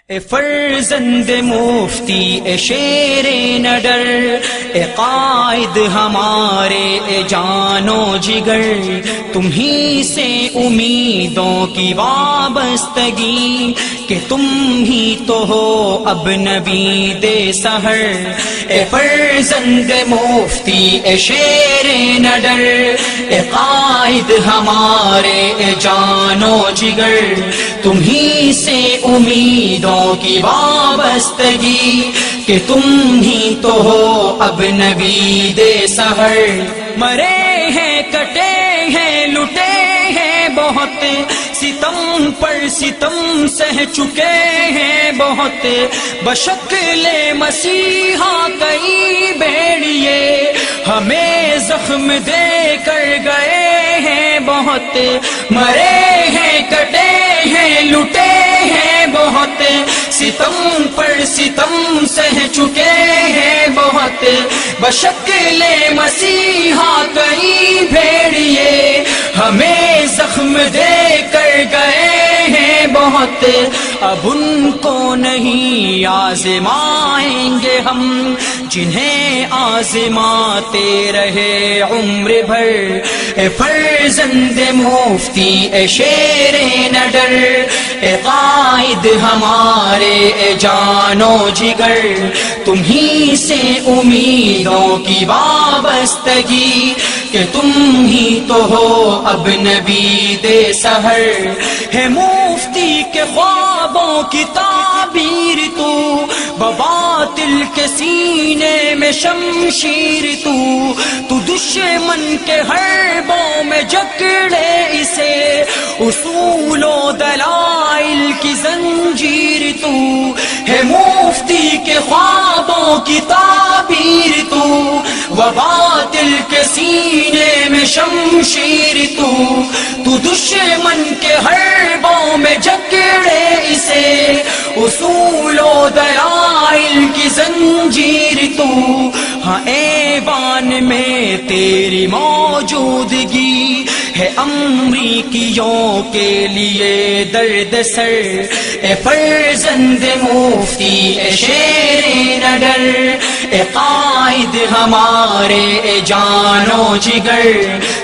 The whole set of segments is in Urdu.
اے فرزند مفتی اے شیر نڈر، اے قائد ہمارے اے جانو جگر، تمہیں سے امیدوں کی وابستگی کہ تم ہی تو ہو اب نوید سحر۔ اے فرزند مفتی اے شیر نڈر، اے قائد ہمارے اے جانو جگر، تمہیں سے امیدوں کی وابستگی کہ تم ہی تو ہو اب نوید سحر۔ مرے ہیں کٹے ہیں لٹے ہیں بہت، ستم پر ستم سہ چکے ہیں بہت، بشکل مسیحا کئی بھیڑیے ہمیں زخم دے کر گئے ہیں بہت۔ مرے ہیں کٹے ہیں لٹے ہیں بہت، ستم پر ستم سہ چکے ہیں بہت، بشکل مسیحا کئی بھیڑیے ہمیں زخم دے کر گئے ہیں بہت۔ اب ان کو نہیں آزمائیں گے ہم جنہیں آزماتے رہے عمر بھر۔ اے فرزند مفتی اے شیر نڈر، اے قائد ہمارے اے جانو جگر، تمہیں سے امیدوں کی وابستگی کہ تم ہی تو ہو اب نوید سحر۔ ہے مفتی کے خوابوں کی تعبیر تو، بباطل کے سینے میں شمشیر تو دشمن کے حربوں میں جکڑے اسے، اصول و دلائل کی زنجیر تو۔ ہے مفتی کے خوابوں کی تعبیر تو، وباطل کے سینے میں شمشیر تو دشمن کے حربوں میں جکڑے اسے، اصول و دلائل کی زنجیر تو۔ ہاں ایوان میں تیری موجودگی ہے امریکیوں کے لیے درد سر۔ اے فرزند مفتی اے شیر نڈر، اے قائد ہمارے اے جانو جگر،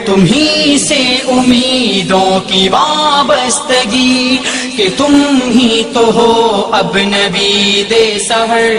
تمہیں سے امیدوں کی وابستگی کہ تم ہی تو ہو اب نوید سحر۔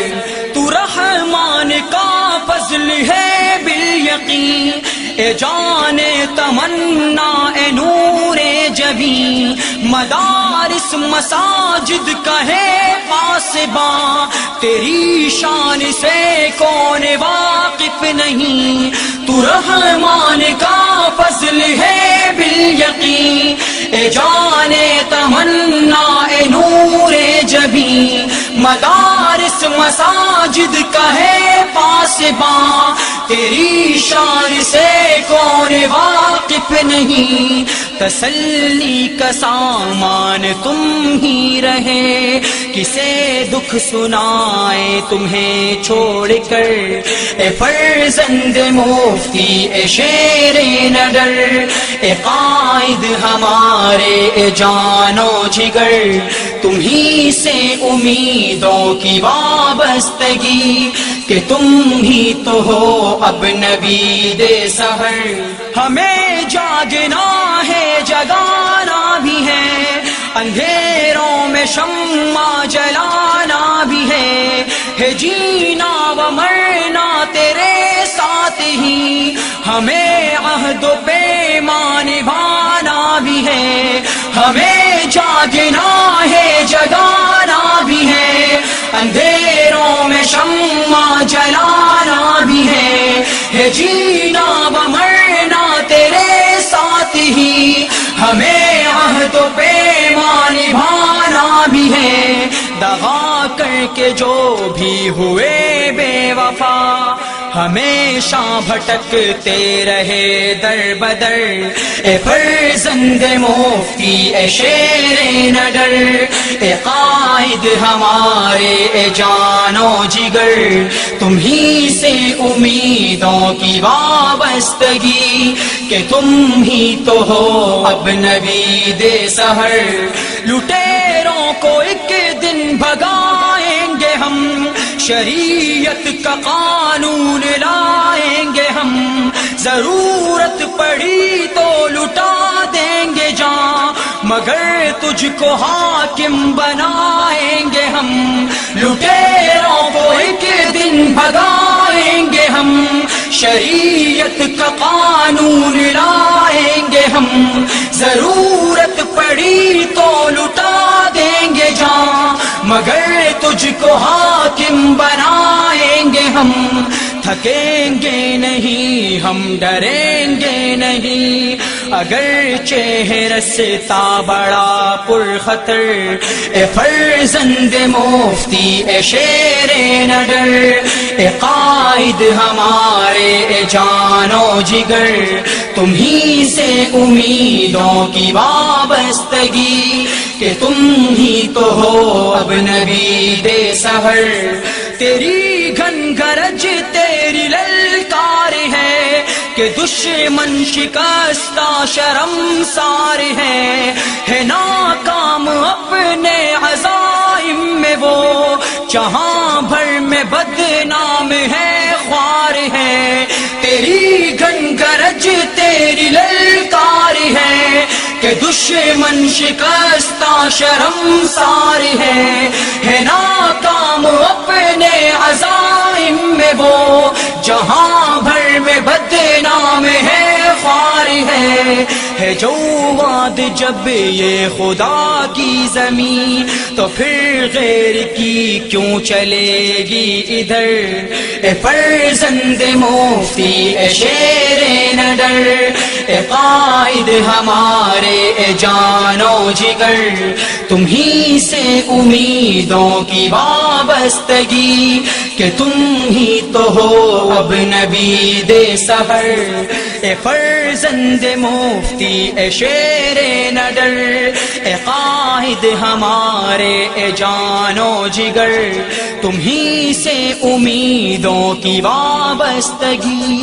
تو رحمان کا فضل ہے بالیقین، اے جان تمنا اے نور جبیں، مدارس مساجد کا ہے پاسباں، تیری شان سے کون واقف نہیں۔ تو رحمان کا فضل ہے بالیقین، اے جان تمنا اے نور جبیں، مدارس مساجد کا ہے پاسباں، تیری شان سے کون واقف نہیں۔ تسلی کا سامان تم ہی رہے، کسے دکھ سنائے تمہیں چھوڑ کر۔ اے فرزند مفتی اے شیر نڈر، اے قائد ہمارے اے جانو جگر، تمہیں سے امیدوں کی وابستگی کہ تم ہی تو ہو اب نوید سحر۔ ہمیں جاگنا ہے جگانا بھی ہے، اندھیروں میں شمع جلانا بھی ہے جینا و مرنا تیرے ساتھ ہی، ہمیں عہد و پیمان نبھانا بھی ہے۔ ہمیں جاگنا ہے جگانا بھی ہے، اندھیروں میں شمع جلانا بھی ہے جینا و مرنا تیرے ساتھ ہی، ہمیں عہد و پیمان نبھانا بھی ہے۔ دغا کر کے جو بھی ہوئے بے وفا، ہمیشہ بھٹکتے رہے در بدر۔ اے فرزند مفتی اے شیر نڈر، اے قائد ہمارے اے جانو جگر، تمہیں سے امیدوں کی وابستگی کہ تم ہی تو ہو اب نوید سحر۔ لٹیروں کو ایک دن بھگا شریعت کا قانون لائیں گے ہم، ضرورت پڑی تو لٹا دیں گے جان، مگر تجھ کو حاکم بنائیں گے ہم، لٹیروں کو ایک دن بھگائیں گے ہم، شریعت کا قانون لائیں گے ہم، ضرورت پڑی تو لٹا دیں گے جان، مگر تجھ کو حاکم بنائیں گے ہم، تھکیں گے نہیں ہم، ڈریں گے نہیں، اگرچہ رستہ بڑا پرخطر، اے فرزند مفتی اے شیر نڈر، اے قائد ہمارے اے جان و جگر، تمہیں سے امیدوں کی وابستگی، کہ تم ہی تو ہو اب نبی دے سحر، تیری گھن گرج تیری للکار ہے، کہ دشمن شکستہ شرمسار ہے ناکام اپنے عزائم میں وہ، جہاں بھر میں بدنام ہے خوار ہے، تیری گھن گرج تیری للکار ہے، کہ دشمن شکستہ شرمسار ہے ناکام اپنے عزائم میں وہ، جہاں بھر میں بدنام ہے خوار ہے جو وعد جب یہ خدا کی زمین، تو پھر غیر کی کیوں چلے گی ادھر، اے فرزند مفتی اے شیر نڈر، اے قائد ہمارے اے جان و جگر، تمہیں سے امیدوں کی وابستگی، کہ تم ہی تو ہو اب نبی دے سحر، اے فرزند مفتی اے شیر نڈر، اے قائد ہمارے اے جان و جگر، تمہیں سے امیدوں کی وابستگی،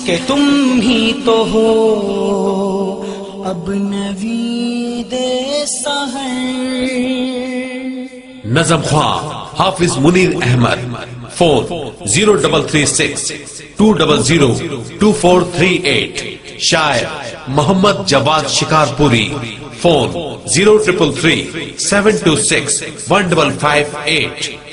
کہ تم ہی تو ہو اب نبی دے سحر۔ نظم خواں حافظ منیر احمد، فون 0336 200 2438، شاعر محمد جواد شکارپوری، فون 0333 726 1558۔